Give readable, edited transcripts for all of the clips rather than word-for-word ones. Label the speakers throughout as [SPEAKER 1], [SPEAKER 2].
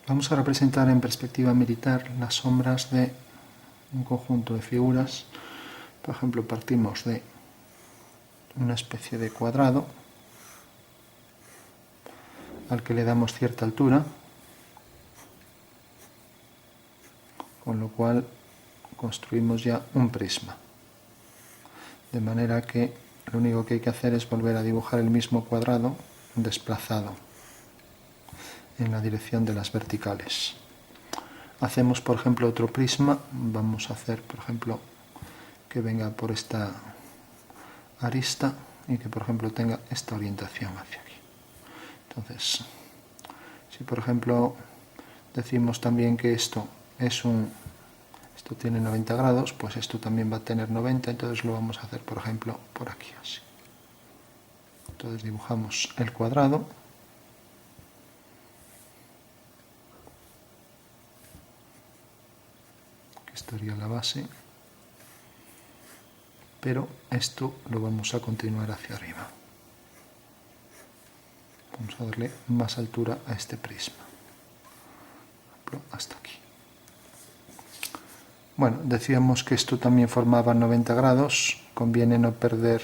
[SPEAKER 1] Vamos a representar en perspectiva militar las sombras de un conjunto de figuras. Por ejemplo, partimos de una especie de cuadrado al que le damos cierta altura, con lo cual construimos ya un prisma. De manera que lo único que hay que hacer es volver a dibujar el mismo cuadrado desplazado en la dirección de las verticales. Hacemos, por ejemplo, otro prisma. Vamos a hacer, por ejemplo, que venga por esta arista y que, por ejemplo, tenga esta orientación hacia aquí. Entonces, si por ejemplo decimos también que esto tiene 90 grados, pues esto también va a tener 90, entonces lo vamos a hacer, por ejemplo, por aquí, así. Entonces dibujamos el cuadrado. Esto sería la base. Pero esto lo vamos a continuar hacia arriba. Vamos a darle más altura a este prisma. Hasta aquí. Bueno, decíamos que esto también formaba 90 grados. Conviene no perder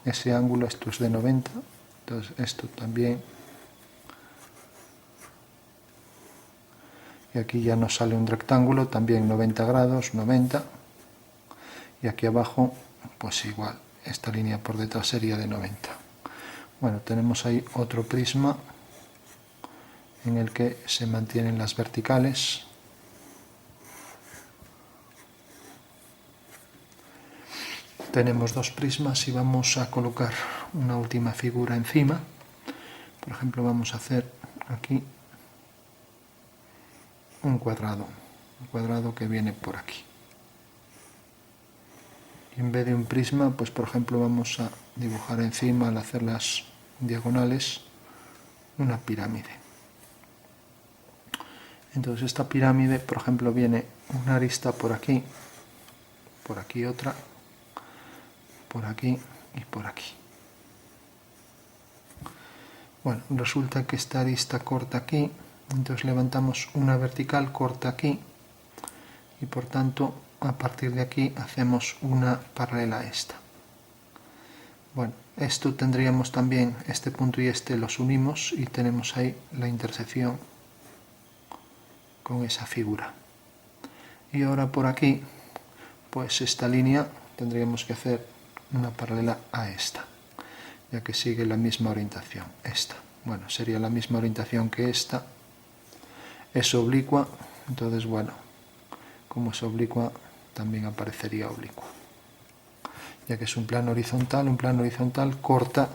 [SPEAKER 1] ese ángulo. Esto es de 90. Entonces esto también. Y aquí ya nos sale un rectángulo, también 90 grados, 90. Y aquí abajo, pues igual, esta línea por detrás sería de 90. Bueno, tenemos ahí otro prisma en el que se mantienen las verticales. Tenemos dos prismas y vamos a colocar una última figura encima. Por ejemplo, vamos a hacer aquí un cuadrado que viene por aquí. Y en vez de un prisma, pues por ejemplo vamos a dibujar encima, al hacer las diagonales, una pirámide. Entonces esta pirámide, por ejemplo, viene una arista por aquí otra, por aquí y por aquí. Bueno, resulta que esta arista corta aquí, entonces levantamos una vertical, corta aquí, y por tanto a partir de aquí hacemos una paralela a esta. Bueno, esto tendríamos también, este punto y este los unimos y tenemos ahí la intersección con esa figura. Y ahora por aquí, pues esta línea tendríamos que hacer una paralela a esta, ya que sigue la misma orientación, esta. Bueno, sería la misma orientación que esta. Es oblicua, entonces bueno, como es oblicua, también aparecería oblicua. Ya que es un plano horizontal corta,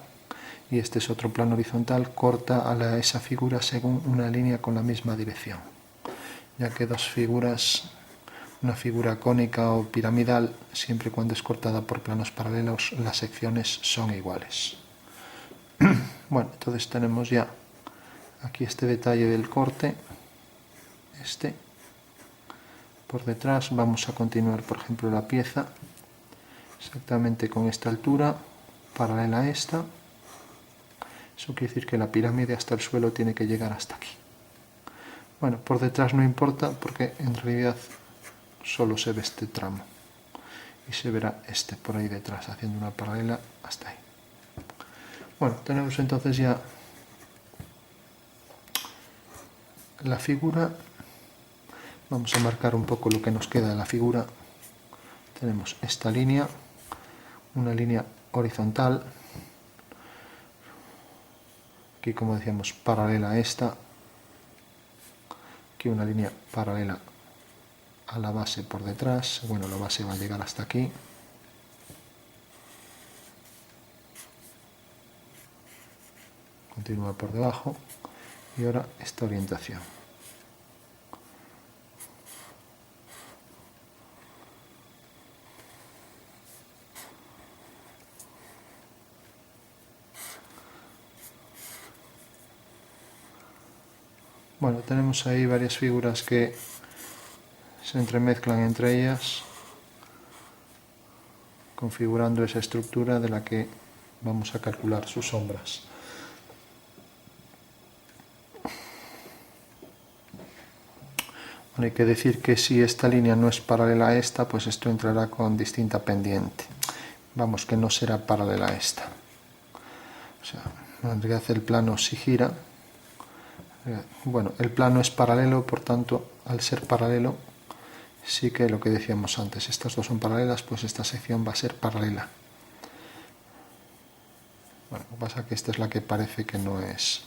[SPEAKER 1] y este es otro plano horizontal, corta a esa figura según una línea con la misma dirección. Ya que dos figuras, una figura cónica o piramidal, siempre y cuando es cortada por planos paralelos, las secciones son iguales. Bueno, entonces tenemos ya aquí este detalle del corte, por detrás. Vamos a continuar, por ejemplo, la pieza exactamente con esta altura, paralela a esta. Eso quiere decir que la pirámide hasta el suelo tiene que llegar hasta aquí. Bueno, por detrás no importa porque en realidad solo se ve este tramo. Y se verá este por ahí detrás, haciendo una paralela hasta ahí. Bueno, tenemos entonces ya la figura. Vamos a marcar un poco lo que nos queda de la figura. Tenemos esta línea, una línea horizontal, aquí como decíamos paralela a esta, aquí una línea paralela a la base por detrás, bueno, la base va a llegar hasta aquí. Continúa por debajo y ahora esta orientación. Bueno, tenemos ahí varias figuras que se entremezclan entre ellas, configurando esa estructura de la que vamos a calcular sus sombras. Hay que decir que si esta línea no es paralela a esta, pues esto entrará con distinta pendiente. Vamos, que no será paralela a esta. O sea, en realidad el plano si gira. Bueno, el plano es paralelo, por tanto, al ser paralelo, sí que lo que decíamos antes, estas dos son paralelas, pues esta sección va a ser paralela. Bueno, lo que pasa es que esta es la que parece que no es,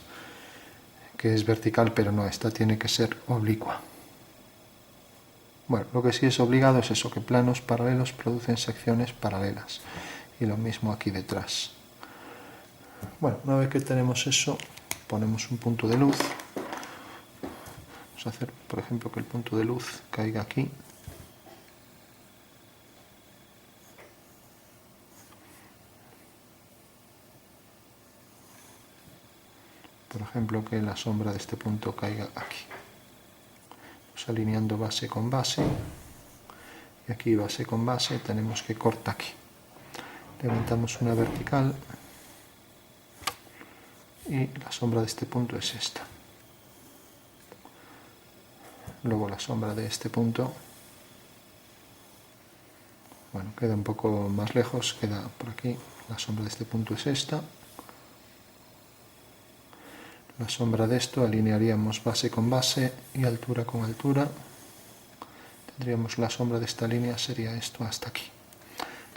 [SPEAKER 1] que es vertical, pero no, esta tiene que ser oblicua. Bueno, lo que sí es obligado es eso, que planos paralelos producen secciones paralelas. Y lo mismo aquí detrás. Bueno, una vez que tenemos eso, ponemos un punto de luz. Vamos a hacer, por ejemplo, que el punto de luz caiga aquí. Por ejemplo, que la sombra de este punto caiga aquí. Alineando base con base, y aquí base con base tenemos que corta aquí. Levantamos una vertical y la sombra de este punto es esta. Luego la sombra de este punto, bueno, queda un poco más lejos, queda por aquí. La sombra de este punto es esta. La sombra de esto alinearíamos base con base y altura con altura. Tendríamos la sombra de esta línea, sería esto hasta aquí.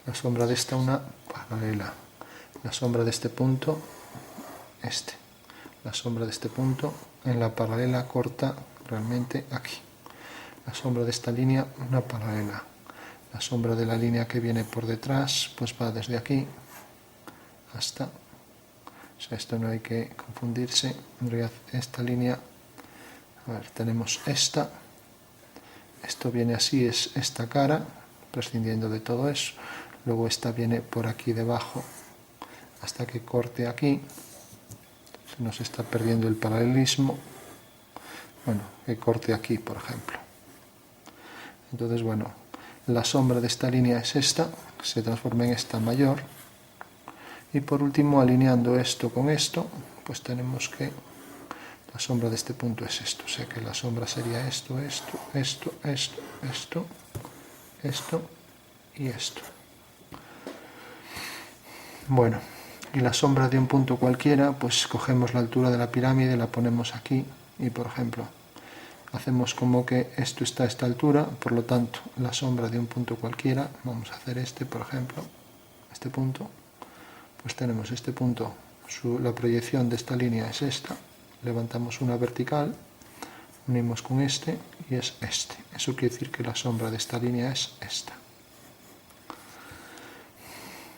[SPEAKER 1] La sombra de esta una paralela. La sombra de este punto, este. La sombra de este punto en la paralela corta realmente aquí. La sombra de esta línea una paralela. La sombra de la línea que viene por detrás pues va desde aquí hasta... O sea, esto no hay que confundirse. En realidad esta línea, a ver, tenemos esta. Esto viene así, es esta cara, prescindiendo de todo eso. Luego esta viene por aquí debajo hasta que corte aquí. Se nos está perdiendo el paralelismo. Bueno, que corte aquí, por ejemplo. Entonces, bueno, la sombra de esta línea es esta, se transforma en esta mayor. Y por último, alineando esto con esto, pues tenemos que la sombra de este punto es esto. O sea que la sombra sería esto, esto, esto, esto, esto, esto y esto. Bueno, y la sombra de un punto cualquiera, pues cogemos la altura de la pirámide, la ponemos aquí y, por ejemplo, hacemos como que esto está a esta altura, por lo tanto, la sombra de un punto cualquiera, vamos a hacer este, por ejemplo, este punto, pues tenemos este punto, la proyección de esta línea es esta, levantamos una vertical, unimos con este y es este. Eso quiere decir que la sombra de esta línea es esta.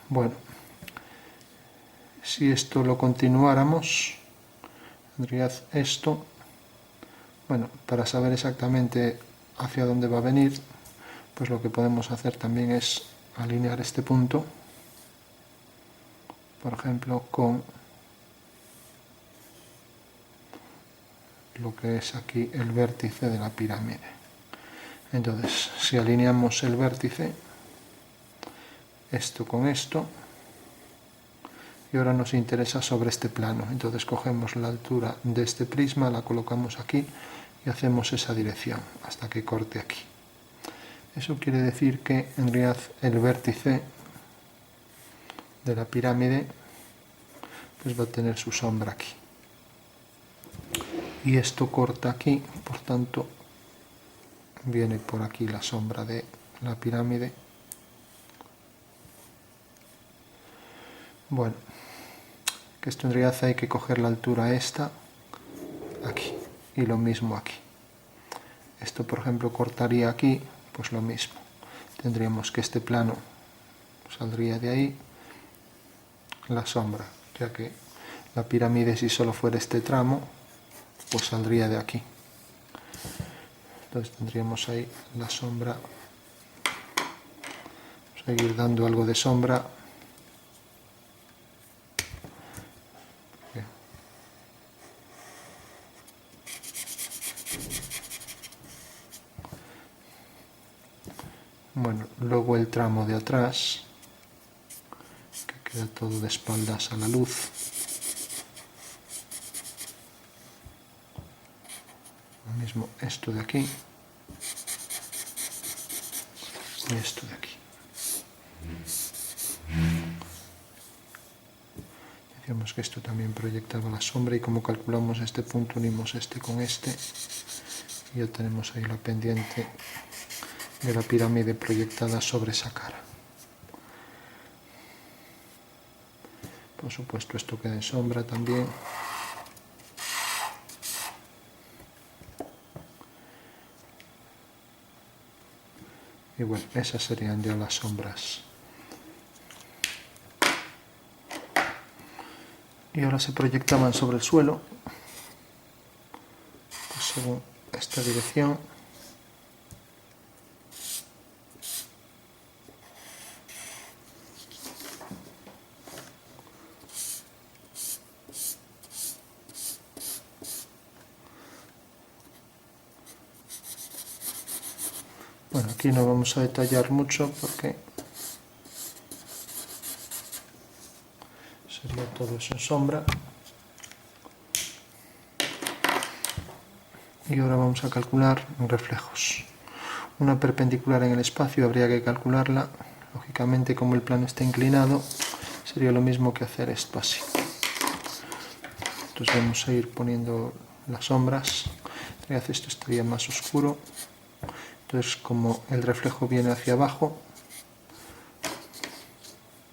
[SPEAKER 1] Bueno, si esto lo continuáramos, en realidad esto, bueno, para saber exactamente hacia dónde va a venir, pues lo que podemos hacer también es alinear este punto, por ejemplo, con lo que es aquí el vértice de la pirámide. Entonces, si alineamos el vértice, esto con esto, y ahora nos interesa sobre este plano. Entonces cogemos la altura de este prisma, la colocamos aquí y hacemos esa dirección hasta que corte aquí. Eso quiere decir que en realidad el vértice de la pirámide pues va a tener su sombra aquí. Y esto corta aquí, por tanto viene por aquí la sombra de la pirámide. Bueno, que esto en realidad hay que coger la altura esta aquí y lo mismo aquí. Esto, por ejemplo, cortaría aquí, pues lo mismo. Tendríamos que este plano saldría de ahí, la sombra, ya que la pirámide, si solo fuera este tramo, pues saldría de aquí. Entonces tendríamos ahí la sombra, seguir dando algo de sombra. Bueno, luego el tramo de atrás, que queda todo de espaldas a la luz. Lo mismo esto de aquí, y esto de aquí. Decíamos que esto también proyectaba la sombra, y como calculamos este punto, unimos este con este y ya tenemos ahí la pendiente de la pirámide proyectada sobre esa cara. Por supuesto, esto queda en sombra también. Y bueno, esas serían ya las sombras. Y ahora se proyectaban sobre el suelo, pues según esta dirección. Bueno, aquí no vamos a detallar mucho porque sería todo eso en sombra. Y ahora vamos a calcular reflejos. Una perpendicular en el espacio habría que calcularla. Lógicamente, como el plano está inclinado, sería lo mismo que hacer esto así. Entonces vamos a ir poniendo las sombras. Esto estaría más oscuro. Entonces, como el reflejo viene hacia abajo,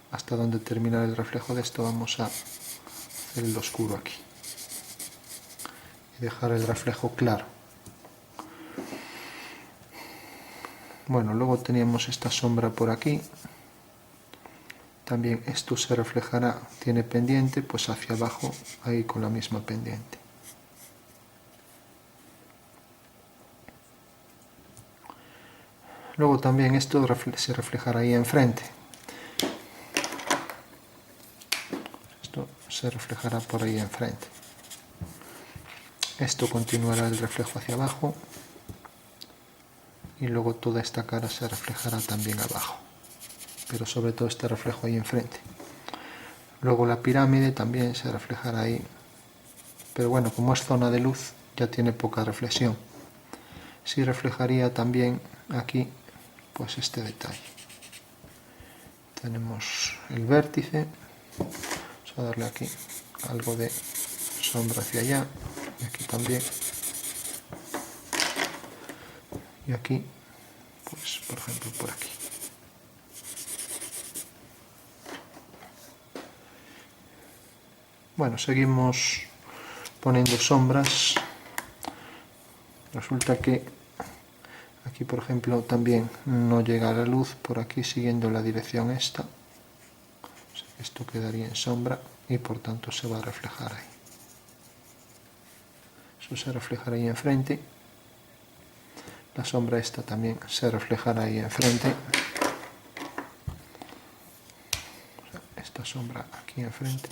[SPEAKER 1] hasta donde termina el reflejo de esto, vamos a hacer el oscuro aquí y dejar el reflejo claro. Bueno, luego teníamos esta sombra por aquí. También esto se reflejará, tiene pendiente, pues hacia abajo, ahí con la misma pendiente. Luego también esto se reflejará ahí enfrente. Esto se reflejará por ahí enfrente. Esto continuará el reflejo hacia abajo. Y luego toda esta cara se reflejará también abajo. Pero sobre todo este reflejo ahí enfrente. Luego la pirámide también se reflejará ahí. Pero bueno, como es zona de luz, ya tiene poca reflexión. Sí reflejaría también aquí pues este detalle. Tenemos el vértice, vamos a darle aquí algo de sombra hacia allá, y aquí también, y aquí, pues por ejemplo por aquí. Bueno, seguimos poniendo sombras. Resulta que aquí, por ejemplo, también no llega la luz por aquí siguiendo la dirección esta. O sea, esto quedaría en sombra y por tanto se va a reflejar ahí. Eso se reflejará ahí enfrente. La sombra esta también se reflejará ahí enfrente. O sea, esta sombra aquí enfrente.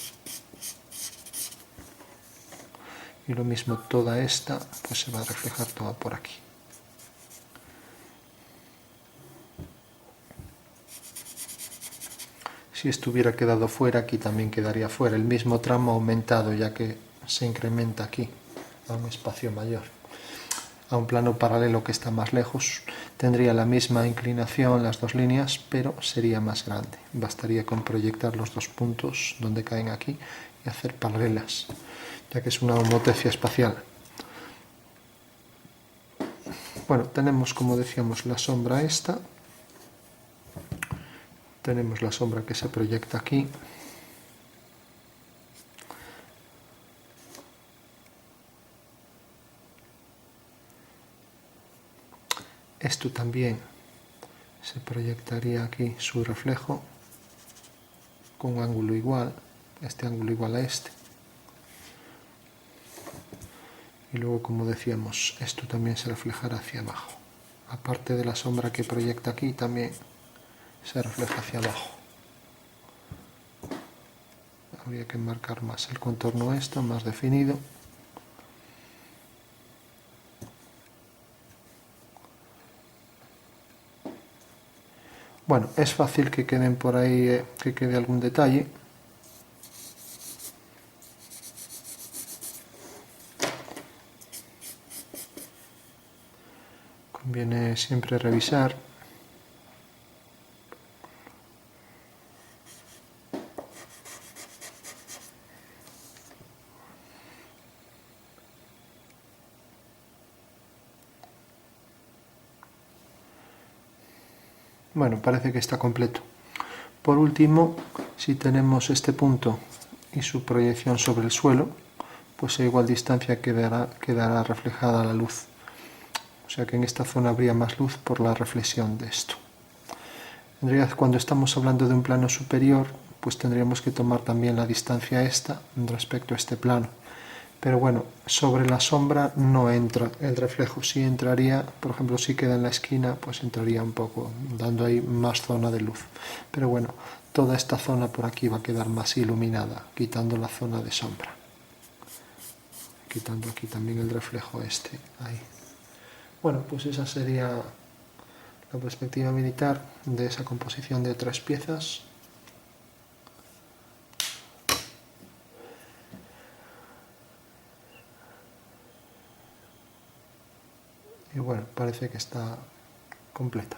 [SPEAKER 1] Y lo mismo toda esta, pues se va a reflejar toda por aquí. Si estuviera quedado fuera, aquí también quedaría fuera. El mismo tramo aumentado, ya que se incrementa aquí a un espacio mayor. A un plano paralelo que está más lejos, tendría la misma inclinación las dos líneas, pero sería más grande. Bastaría con proyectar los dos puntos donde caen aquí y hacer paralelas, ya que es una homotecia espacial. Bueno, tenemos, como decíamos, la sombra esta. Tenemos la sombra que se proyecta aquí. Esto también se proyectaría aquí su reflejo con un ángulo igual, este ángulo igual a este. Y luego, como decíamos, esto también se reflejará hacia abajo. Aparte de la sombra que proyecta aquí, también se refleja hacia abajo. Habría que marcar más el contorno esto, más definido. Bueno, es fácil que queden por ahí, que quede algún detalle. Conviene siempre revisar. Bueno, parece que está completo. Por último, si tenemos este punto y su proyección sobre el suelo, pues a igual distancia quedará reflejada la luz. O sea que en esta zona habría más luz por la reflexión de esto. En realidad, cuando estamos hablando de un plano superior, pues tendríamos que tomar también la distancia esta respecto a este plano. Pero bueno, sobre la sombra no entra el reflejo. Si entraría, por ejemplo, si queda en la esquina, pues entraría un poco, dando ahí más zona de luz. Pero bueno, toda esta zona por aquí va a quedar más iluminada, quitando la zona de sombra. Quitando aquí también el reflejo este, ahí. Bueno, pues esa sería la perspectiva militar de esa composición de 3 piezas. Y bueno, parece que está completa.